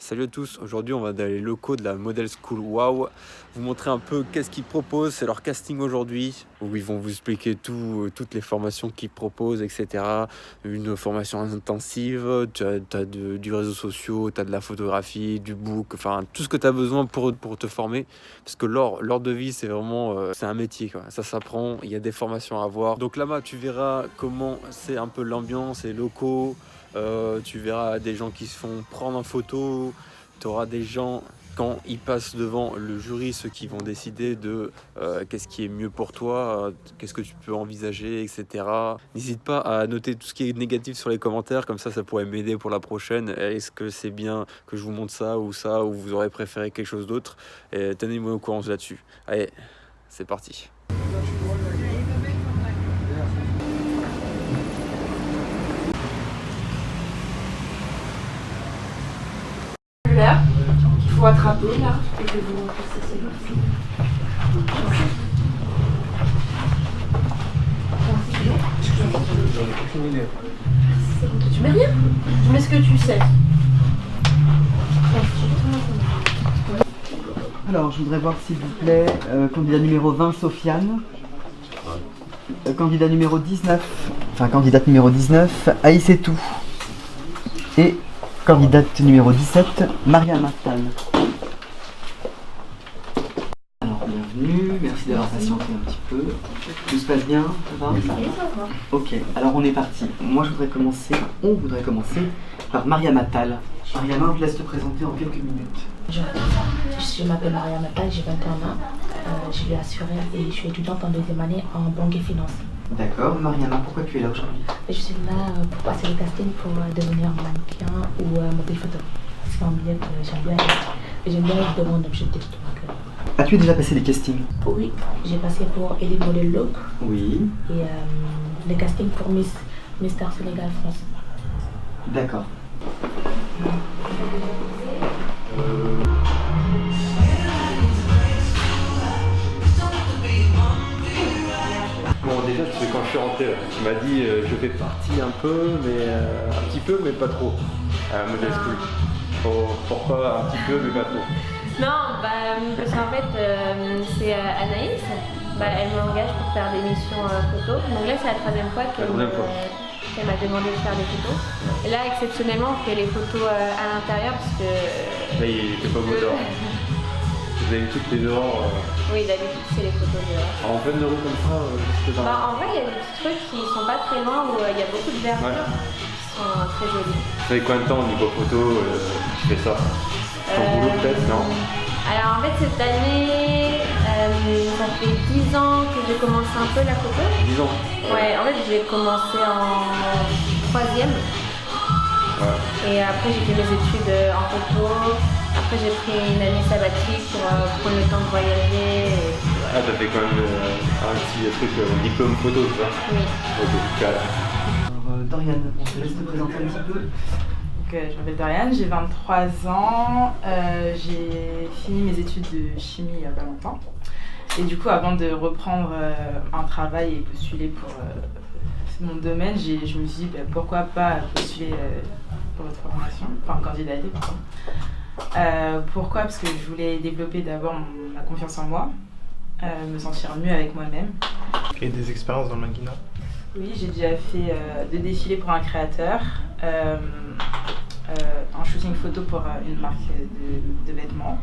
Salut à tous, aujourd'hui on va dans les locaux de la Model School Wow, vous montrer un peu qu'est-ce qu'ils proposent, c'est leur casting aujourd'hui, où ils vont vous expliquer toutes les formations qu'ils proposent, etc. Une formation intensive, tu as du réseau social, tu as de la photographie, du book, enfin tout ce que tu as besoin pour te former, parce que leur de vie c'est vraiment, c'est un métier, quoi. Ça s'apprend, il y a des formations à avoir. Donc là-bas tu verras comment c'est un peu l'ambiance, les locaux. Tu verras des gens qui se font prendre en photo, tu auras des gens quand ils passent devant le jury, ceux qui vont décider de qu'est-ce qui est mieux pour toi, qu'est-ce que tu peux envisager, etc. N'hésite pas à noter tout ce qui est négatif sur les commentaires, comme ça pourrait m'aider pour la prochaine. Est-ce que c'est bien que je vous montre ça, ou vous aurez préféré quelque chose d'autre? Et tenez-moi au courant là-dessus. Allez, c'est parti. Qu'il faut attraper là et que vous passez Tu mets rien. Tu mets ce que tu sais. Alors, je voudrais voir s'il vous plaît, candidat numéro 20, Sofiane. Candidat numéro 19, candidate numéro 19, Aïssetou. Et candidate numéro 17, Mariam Attal. Alors, bienvenue, merci d'avoir patienté un petit peu. Tout se passe bien, ça va? Ok, alors on est parti. On voudrait commencer par Mariam Attal. Mariam, je laisse te présenter en quelques minutes. Je m'appelle Mariam Attal, j'ai 21 ans. Je suis assurée et je suis étudiante en deuxième année en banque et finance. D'accord, Mariama, pourquoi tu es là aujourd'hui? Je suis là pour passer le casting pour devenir mannequin ou modèle photo. C'est un milieu que j'aime bien et j'aime bien être devant un objectif. As-tu déjà passé les castings? Oui, j'ai passé pour Elite Model Look. Oui. Et les castings pour Mister Sénégal France. D'accord. Bon, déjà, quand je suis rentré, tu m'as dit je fais partie un petit peu, mais pas trop, à Model School. Pourquoi un petit peu, mais pas trop? Non, parce qu'en fait, c'est Anaïs. Elle m'engage pour faire des missions photos. Donc là, c'est la troisième fois qu'elle m'a demandé de faire des photos. Et là, exceptionnellement, on fait les photos à l'intérieur parce que... Là, il fait pas beau dehors. Vous avez toutes les dehors. Oui, d'habitude, c'est les photos dehors. En pleine rue comme ça, juste dans En vrai, il y a des petits trucs qui sont pas très loin où il y a beaucoup de verdure qui sont très jolis. Ça fait combien de temps au niveau photo tu fais ça? Ton boulot peut-être, non? Alors en fait, cette année, ça fait 10 ans que j'ai commencé un peu la photo. 10 ans? Ouais, en fait, j'ai commencé en 3e. Ouais. Et après, j'ai fait mes études en photo. Après, j'ai pris une année sabbatique pour prendre le temps de voyager. Ah, t'as fait quand même un petit truc, diplôme photo, tu vois? Oui. Ok, carré. Alors, Dorian, on te laisse te présenter un petit peu. Je m'appelle Dorian, j'ai 23 ans, j'ai fini mes études de chimie il n'y a pas longtemps. Et du coup, avant de reprendre un travail et postuler pour mon domaine, je me suis dit pourquoi pas postuler pour votre formation, enfin candidater, pardon. Pourquoi? Parce que je voulais développer d'abord ma confiance en moi, me sentir mieux avec moi-même. Et des expériences dans le mannequinat? Oui, j'ai déjà fait 2 défilés pour un créateur, un shooting photo pour une marque de vêtements,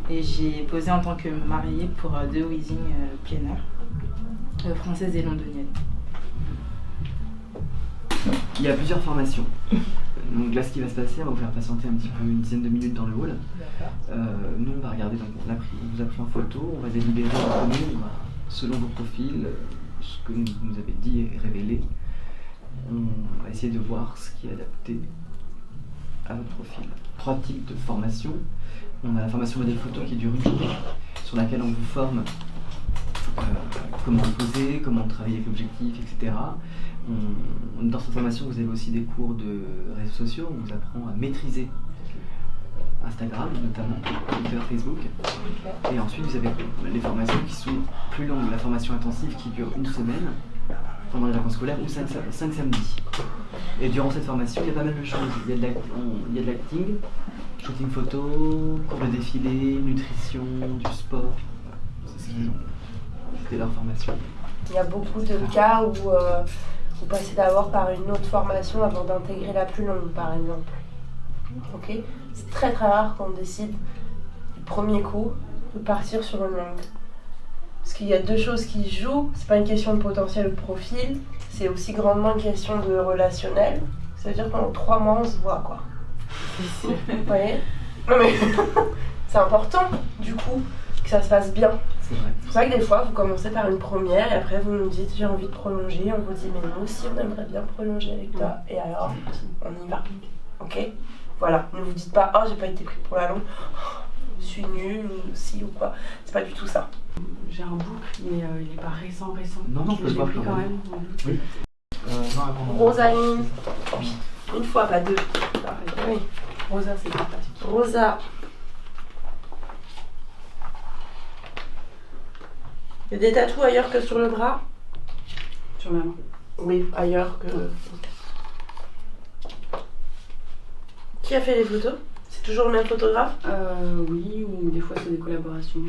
et j'ai posé en tant que mariée pour 2 weddings plein air, françaises et londoniennes. Il y a plusieurs formations. Donc là, ce qui va se passer, on va vous faire patienter un petit peu une dizaine de minutes dans le hall. Nous, on va regarder, donc on vous a pris en photo, on va délibérer entre nous, selon vos profils, ce que vous nous avez dit et révélé. On va essayer de voir ce qui est adapté à votre profil. 3 types de formations. On a la formation modèle photo qui dure une journée, sur laquelle on vous forme comment poser, comment travailler avec l'objectif, etc. Dans cette formation, vous avez aussi des cours de réseaux sociaux. On vous apprend à maîtriser Instagram, notamment Twitter, Facebook. Et ensuite, vous avez les formations qui sont plus longues. La formation intensive qui dure une semaine pendant les vacances scolaires ou 5 samedis. Et durant cette formation, il y a pas mal de choses. Il y a de l'acting, Shooting photo, cours de défilé, nutrition, du sport. C'est ce qu'ils ont. C'est leur formation. Il y a beaucoup de cas où vous passez d'abord par une autre formation avant d'intégrer la plus longue, par exemple. Ok ? C'est très très rare qu'on décide du premier coup de partir sur une longue. Parce qu'il y a deux choses qui jouent. C'est pas une question de potentiel ou de profil, c'est aussi grandement une question de relationnel. Ça veut dire que pendant 3 mois on se voit, quoi. Vous voyez ? Non mais c'est important du coup que ça se passe bien. C'est vrai. C'est pour ça que des fois vous commencez par une première et après vous nous dites j'ai envie de prolonger, on vous dit mais nous aussi on aimerait bien prolonger avec toi et alors on y va. Ok ? Voilà, ne vous dites pas oh j'ai pas été pris pour la longue, oh, je suis nulle ou si ou quoi, c'est pas du tout ça. J'ai un boucle mais il est pas récent. Non, on peut le Je voir l'ai pris quand quand même. même. Oui. Non, attends. Rosaline, une fois pas deux. Oui. Rosa, c'est sympathique. Rosa. Il y a des tatous ailleurs que sur le bras ? Sur ma main. Oui, ailleurs que... Qui a fait les photos ? C'est toujours le même photographe ? Oui, ou des fois c'est des collaborations.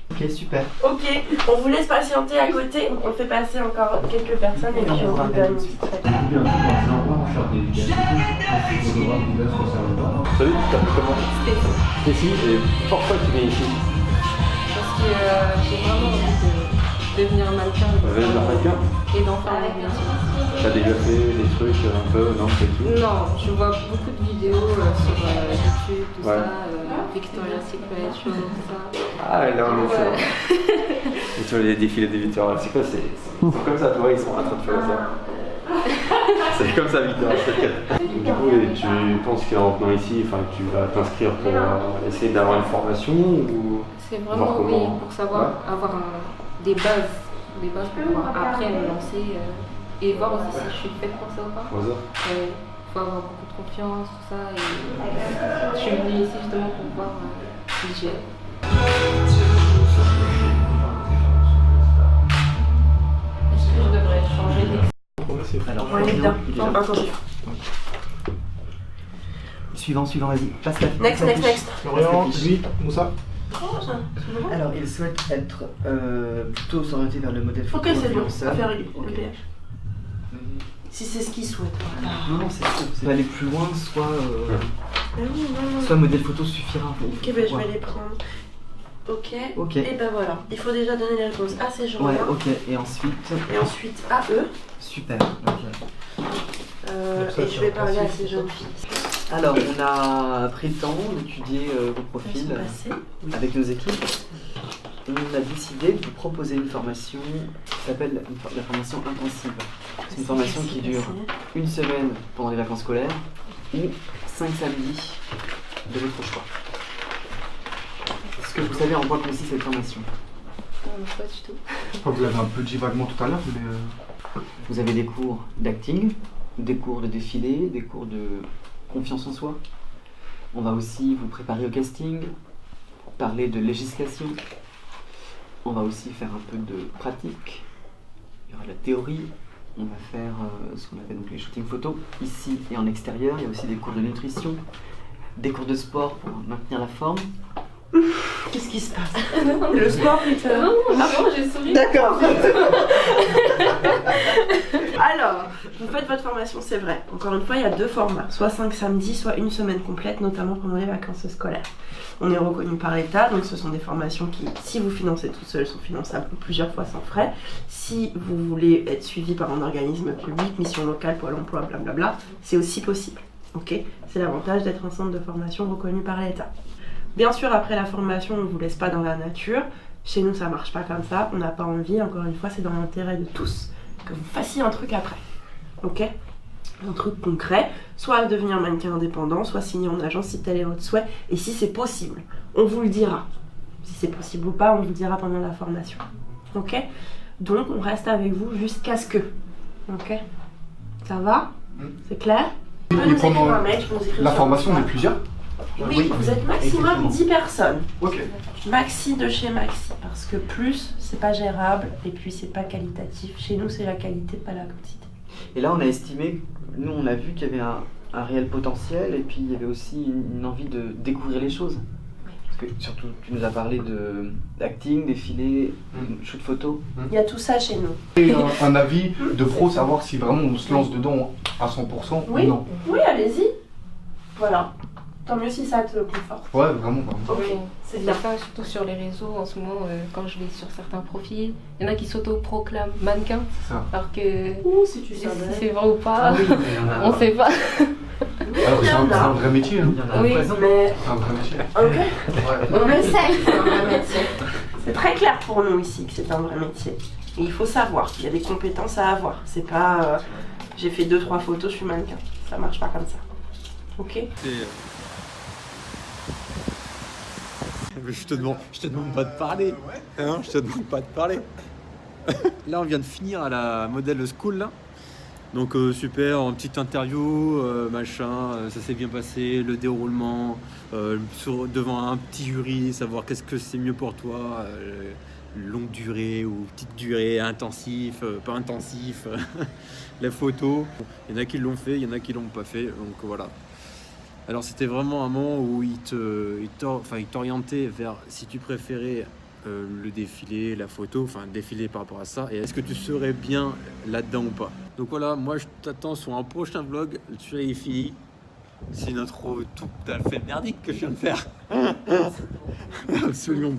Ok, super. Ok, on vous laisse patienter à côté, on fait passer encore quelques personnes et puis on vous donne une petite réponse. Salut, tu t'appelles comment ? Stécie. Et pourquoi tu viens ici ? Parce que j'ai vraiment envie de devenir mannequin. Devenir mannequin ? Et d'en faire des métiers. T'as déjà fait des trucs un peu, non, pas du tout ? Non, je vois beaucoup de vidéos sur YouTube, tout Ouais. ça, Victoria's Secret, choses comme ça. Ah, là on est sur... Ouais. Et sur les défilés des Victoria's Secret, c'est comme ça, tu vois, ils sont en train de faire ça. C'est comme ça, Victoria's Secret. Du coup, et tu penses qu'en venant ici, enfin, tu vas t'inscrire pour essayer d'avoir une formation ou... C'est vraiment, oui, pour savoir, avoir des bases pour pouvoir après me lancer et voir aussi si je suis faite pour ça ou pas. Il faut avoir beaucoup de confiance, tout ça. Et je suis venue ici justement pour voir si j'ai. Est-ce que je devrais changer d'expression? Alors, On est bien. il est là. Attention. Suivant, vas-y. Passe la Next. Florian, lui, Moussa. Alors, il souhaite être plutôt s'orienter vers le modèle Ok, photo c'est bon, influenceur. faire le Ok. PH. Si c'est ce qu'il souhaite. Voilà. Non, c'est aller plus loin, soit Ah oui, non. soit modèle photo suffira. Ok, ben je vais les prendre. Ok. Ok. Et ben voilà, il faut déjà donner les réponses à ces gens-là. Ouais, ok. Et ensuite, Et ensuite à eux. super. Ok. Et je vais parler à ces jeunes filles. Alors, on a pris le temps d'étudier vos Elles profils sont passées. avec nos équipes. On a décidé de vous proposer une formation qui s'appelle la formation intensive. C'est une formation qui dure une semaine pendant les vacances scolaires ou 5 samedis de votre choix. Est-ce que vous savez en quoi consiste cette formation? Pas du tout. Je crois que vous l'avez un peu dit vaguement tout à l'heure, mais... Vous avez des cours d'acting, des cours de défilé, des cours de confiance en soi. On va aussi vous préparer au casting, parler de législation. On va aussi faire un peu de pratique. Il y aura de la théorie. On va faire ce qu'on appelle donc les shootings photos, ici et en extérieur. Il y a aussi des cours de nutrition, des cours de sport pour maintenir la forme. Qu'est-ce qui se passe? Le sport, Peter. Non, j'ai souri. D'accord. Alors, vous faites votre formation, c'est vrai. Encore une fois, il y a 2 formats. Soit 5 samedis, soit une semaine complète, notamment pendant les vacances scolaires. On est reconnu par l'État, donc ce sont des formations qui, si vous financez tout seul, sont finançables plusieurs fois sans frais. Si vous voulez être suivi par un organisme public, mission locale, Pôle emploi, blablabla, c'est aussi possible. Ok, c'est l'avantage d'être un centre de formation reconnu par l'État. Bien sûr, après la formation, on ne vous laisse pas dans la nature. Chez nous, ça marche pas comme ça. On n'a pas envie, encore une fois, c'est dans l'intérêt de tous que vous fassiez un truc après. Ok? Un truc concret, soit devenir mannequin indépendant, soit signer en agence si tel est votre souhait. Et si c'est possible, on vous le dira. Si c'est possible ou pas, on vous le dira pendant la formation. Ok? Donc, on reste avec vous jusqu'à ce que. Ok? Ça va? C'est clair? Vous pouvez nous écrire un mail, vous nous écrire La sur formation, on est WhatsApp. plusieurs? Oui, vous êtes maximum 10 personnes. Ok. Maxi de chez Maxi, parce que plus, c'est pas gérable et puis c'est pas qualitatif. Chez nous, c'est la qualité, pas la quantité. Et là, on a estimé, nous, on a vu qu'il y avait un réel potentiel et puis il y avait aussi une envie de découvrir les choses. Parce que surtout, tu nous as parlé d'acting, défilé, shoot photo. Il y a tout ça chez nous. Et un avis de pro, savoir si vraiment on se lance dedans à 100% Oui. ou non. Oui, allez-y. Voilà. Tant mieux si ça te conforte. Ouais, vraiment, vraiment. Ok, C'est c'est bien bien. ça, surtout sur les réseaux en ce moment, quand je vais sur certains profils, il y en a qui s'auto-proclament mannequins, C'est ça. alors que Ouh, si tu si savais. c'est vrai ou pas, il y en a. on sait pas. Alors que c'est un vrai métier. Hein. Il y en a Oui. à foison. Mais C'est un vrai métier. ok, on le sait, c'est un vrai métier. C'est très clair pour nous ici que c'est un vrai métier. Et il faut savoir, il y a des compétences à avoir. C'est pas j'ai fait 2-3 photos, je suis mannequin. Ça marche pas comme ça. Ok. Je te demande pas de parler. Hein, je te demande pas de parler. Là, on vient de finir à la Model School, là. Donc, super, en petite interview, machin, ça s'est bien passé, le déroulement, devant un petit jury, savoir qu'est-ce que c'est mieux pour toi, longue durée ou petite durée, intensif, pas intensif, la photo. Il y en a qui l'ont fait, il y en a qui l'ont pas fait, donc voilà. Alors c'était vraiment un moment où il t'orientait vers si tu préférais le défilé, la photo, enfin le défilé par rapport à ça, et est-ce que tu serais bien là-dedans ou pas. Donc voilà, moi je t'attends sur un prochain vlog, tu les filles. C'est notre tout à fait merdique que je viens de faire. Absolument.